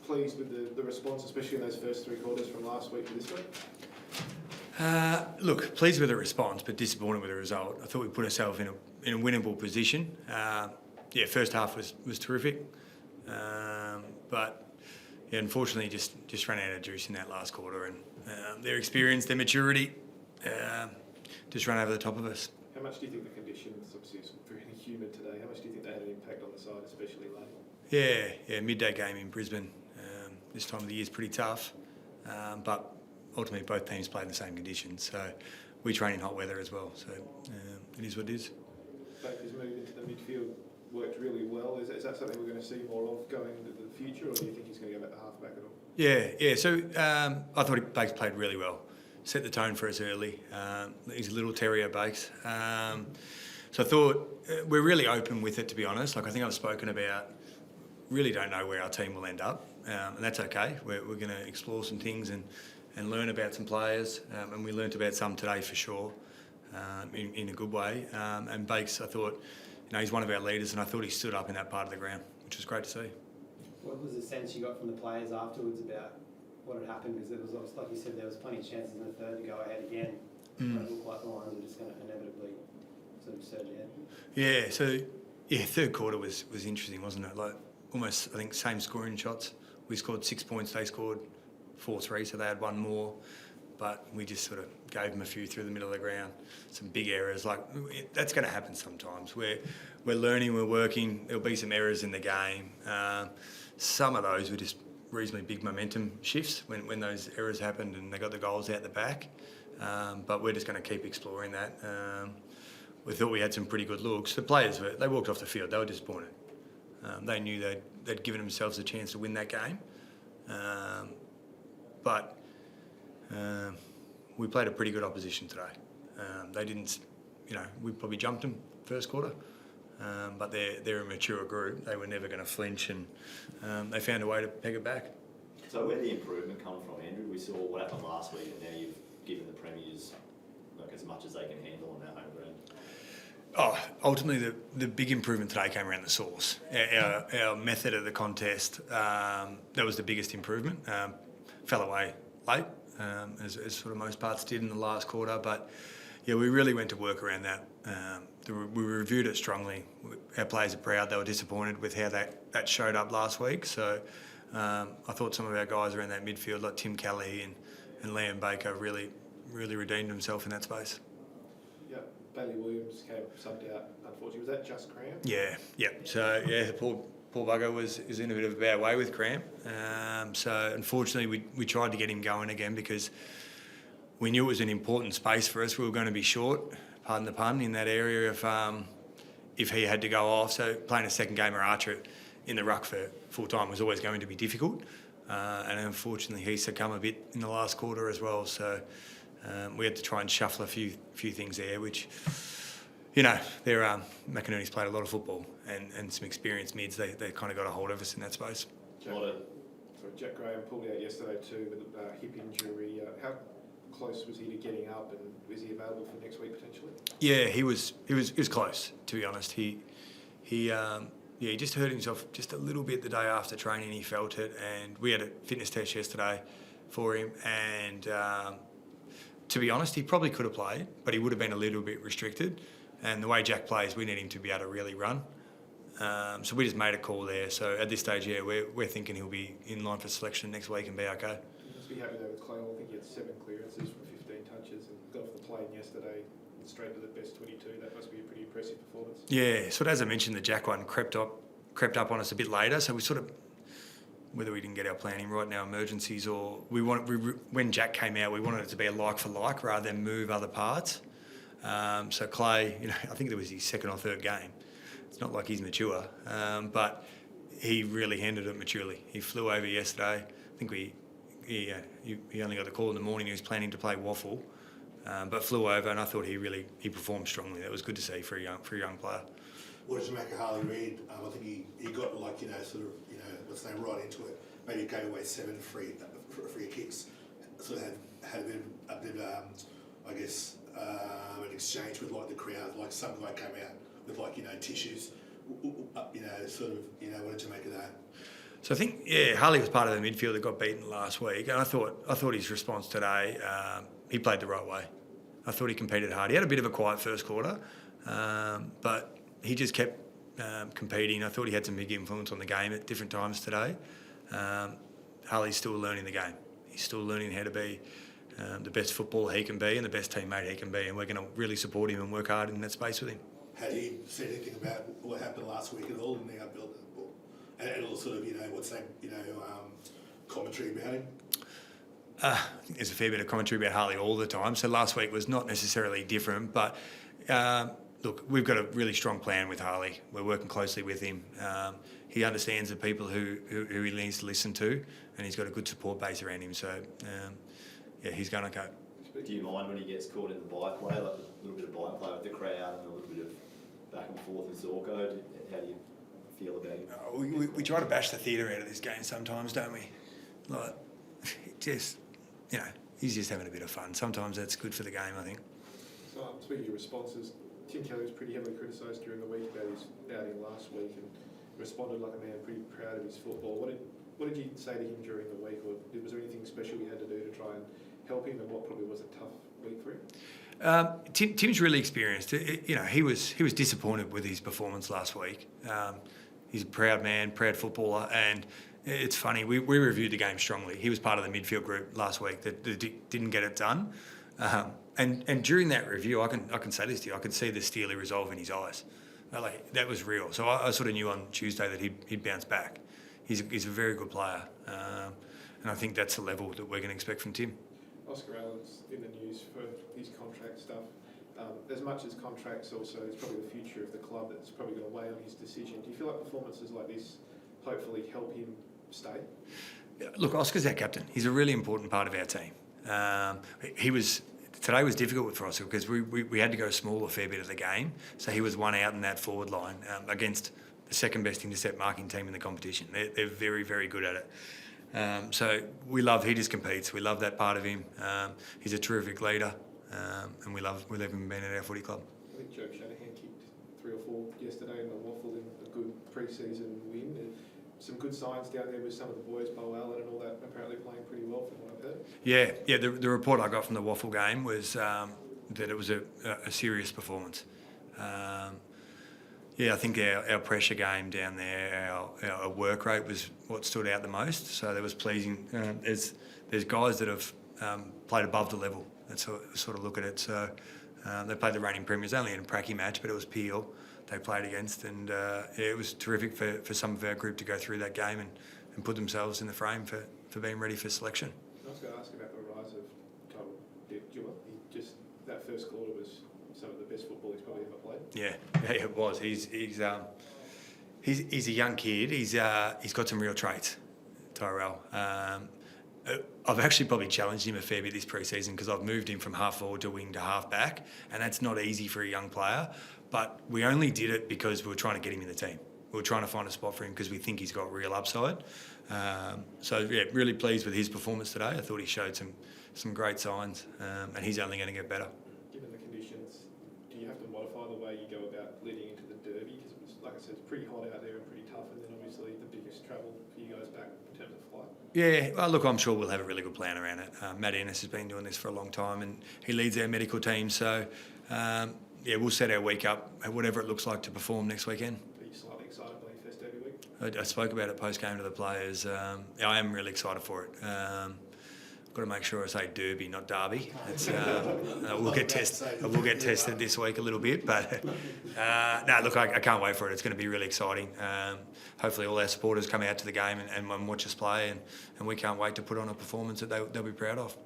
pleased with the response, especially in those first three quarters from last week to this week? Look, pleased with the response, but disappointed with the result. I thought we put ourselves in a winnable position. First half was terrific, but unfortunately just ran out of juice in that last quarter, and their experience, their maturity, just ran over the top of us. How much do you think the conditions, obviously it's very humid today, how much do you think they had an impact on the side, especially late? Yeah, midday game in Brisbane. This time of the year is pretty tough, but ultimately both teams play in the same conditions, so we train in hot weather as well, so it is what it is. Baker's move into the midfield worked really well. Is that something we're going to see more of going into the future, or do you think he's going to go back to half-back at all? Yeah. So I thought Bakes played really well. Set the tone for us early. He's a little terrier, Bakes. So I thought we're really open with it, to be honest. Like I think I've spoken about, really don't know where our team will end up, and that's okay. We're going to explore some things and learn about some players, and we learnt about some today for sure, in a good way. And Bakes, I thought, he's one of our leaders, and I thought he stood up in that part of the ground, which was great to see. What was the sense you got from the players afterwards about what had happened? Because it was obviously, like you said, there was plenty of chances in the third to go ahead again. It looked like the Lions were just going to inevitably sort of surge ahead. Yeah, so third quarter was interesting, wasn't it? Like almost, I think, same scoring shots. We scored 6 points, they scored 4-3, so they had one more. But we just sort of gave them a few through the middle of the ground. Some big errors, like that's going to happen sometimes. We're learning, we're working. There'll be some errors in the game. Some of those were just reasonably big momentum shifts when those errors happened and they got the goals out the back. But we're just going to keep exploring that. We thought we had some pretty good looks. The players, they walked off the field. They were disappointed. They knew they'd given themselves a chance to win that game. But we played a pretty good opposition today. They didn't, we probably jumped them first quarter, but they're a mature group. They were never going to flinch, and they found a way to peg it back. So where did the improvement come from, Andrew? We saw what happened last week, and now you've given the Premiers as much as they can handle on their home ground. Ultimately, the big improvement today came around the source. Our method of the contest, that was the biggest improvement. Fell away late, as sort of most parts did in the last quarter, but we really went to work around that. We reviewed it strongly. Our players are proud. They were disappointed with how that showed up last week. So I thought some of our guys around that midfield, like Tim Kelly and Liam Baker, really redeemed himself in that space. Yeah, Bailey Williams came subbed out, unfortunately. Was that just cramp? Yeah. So, Paul Bugger is in a bit of a bad way with cramp. So, unfortunately, we tried to get him going again because we knew it was an important space for us. We were going to be short, pardon the pun, in that area if he had to go off. So, playing a second game of Archer in the ruck for full time was always going to be difficult. And unfortunately, he succumbed a bit in the last quarter as well. So, we had to try and shuffle a few things there, which, McInerney's played a lot of football and some experienced mids. They kind of got a hold of us in that space. Jack Graham pulled out yesterday too with a hip injury. How close was he to getting up, and is he available for next week potentially? Yeah, he was close, to be honest. He just hurt himself just a little bit the day after training. He felt it, and we had a fitness test yesterday for him, and to be honest, he probably could have played, but he would have been a little bit restricted. And the way Jack plays, we need him to be able to really run. So we just made a call there. So at this stage, we're thinking he'll be in line for selection next week and be okay. You must be happy there with Clay. I think he had 7 clearances from 15 touches and got off the plane yesterday straight to the best 22. That must be a pretty impressive performance. Yeah, so as I mentioned, the Jack one crept up on us a bit later. So we sort of, whether we didn't get our planning right in our emergencies, or when Jack came out, we wanted it to be a like for like rather than move other parts. So Clay, I think it was his second or third game. It's not like he's mature, but he really handled it maturely. He flew over yesterday. I think he only got the call in the morning. He was planning to play waffle, but flew over, and I thought he performed strongly. That was good to see for a young player. What did you make of Harley Reid? I think he got let's say right into it. Maybe gave away 7 free kicks. Sort of had a bit of an exchange with the crowd. Like some guy came out with tissues. What did you make of that? So I think, Harley was part of the midfield that got beaten last week, and I thought his response today, he played the right way. I thought he competed hard. He had a bit of a quiet first quarter, but he just kept competing. I thought he had some big influence on the game at different times today. Harley's still learning the game. He's still learning how to be the best footballer he can be and the best teammate he can be, and we're going to really support him and work hard in that space with him. Had he said anything about what happened last week at all in the outbuild? And all sort of, commentary about him? I think there's a fair bit of commentary about Harley all the time. So last week was not necessarily different, but look, we've got a really strong plan with Harley. We're working closely with him. He understands the people who he needs to listen to, and he's got a good support base around him. So, he's going to go. Do you mind when he gets caught in the byplay, like a little bit of byplay with the crowd and a little bit of back and forth in Zorko? How do you feel about him? We try to bash the theatre out of this game sometimes, don't we? Like, just, he's just having a bit of fun. Sometimes that's good for the game, I think. So, speaking of responses, Tim Kelly was pretty heavily criticised during the week about his outing last week and responded like a man pretty proud of his football. What did you say to him during the week, or was there anything special you had to do to try and help him, and what probably was a tough week for him? Tim's really experienced. He was disappointed with his performance last week. He's a proud man, proud footballer, and it's funny. We reviewed the game strongly. He was part of the midfield group last week that didn't get it done. And during that review, I can say this to you. I could see the steely resolve in his eyes. That was real. So I sort of knew on Tuesday that he'd bounce back. He's a very good player, and I think that's the level that we're going to expect from Tim. Oscar Allen's in the news for his contract stuff. As much as contracts, also it's probably the future of the club that's probably going to weigh on his decision. Do you feel like performances like this hopefully help him stay? Look, Oscar's our captain. He's a really important part of our team. Today was difficult for Oscar because we had to go small a fair bit of the game, so he was one out in that forward line against the second best intercept marking team in the competition. They're very, very good at it. So he just competes. We love that part of him. He's a terrific leader, and we love him being at our footy club. I think Joe Shanahan kicked 3 or 4 yesterday in the Waffle in a good pre-season win. Some good signs down there with some of the boys, Bo Allen and all that, apparently playing pretty well from what I've heard. Yeah. The report I got from the Waffle game was that it was a serious performance. I think our pressure game down there, our work rate was what stood out the most. So that was pleasing. There's guys that have played above the level. That's how I sort of look at it. So they played the reigning premiers only in a pracky match, but it was Peel they played against, and it was terrific for some of our group to go through that game and put themselves in the frame for being ready for selection. I was going to ask about the rise of Total Dewar. That first quarter was some of the best football he's probably ever played. Yeah, it was. He's a young kid. He's got some real traits, Tyrell. I've actually probably challenged him a fair bit this pre-season because I've moved him from half forward to wing to half back, and that's not easy for a young player. But we only did it because we were trying to get him in the team. We were trying to find a spot for him because we think he's got real upside. Really pleased with his performance today. I thought he showed some great signs, and he's only going to get better. Given the conditions, do you have to modify the way you go about leading into the Derby? Because it was, like I said, it's pretty hot out there and pretty tough, and then obviously the biggest travel for you guys back in terms of flight. Yeah, well, look, I'm sure we'll have a really good plan around it. Matt Ennis has been doing this for a long time, and he leads our medical team. So, we'll set our week up, whatever it looks like, to perform next weekend. Are you slightly excited by your first Derby week? I spoke about it post-game to the players. I am really excited for it. I've got to make sure I say Derby, not Derby. We'll get tested this week a little bit, but I can't wait for it. It's going to be really exciting. Hopefully all our supporters come out to the game and watch us play, and we can't wait to put on a performance that they'll be proud of.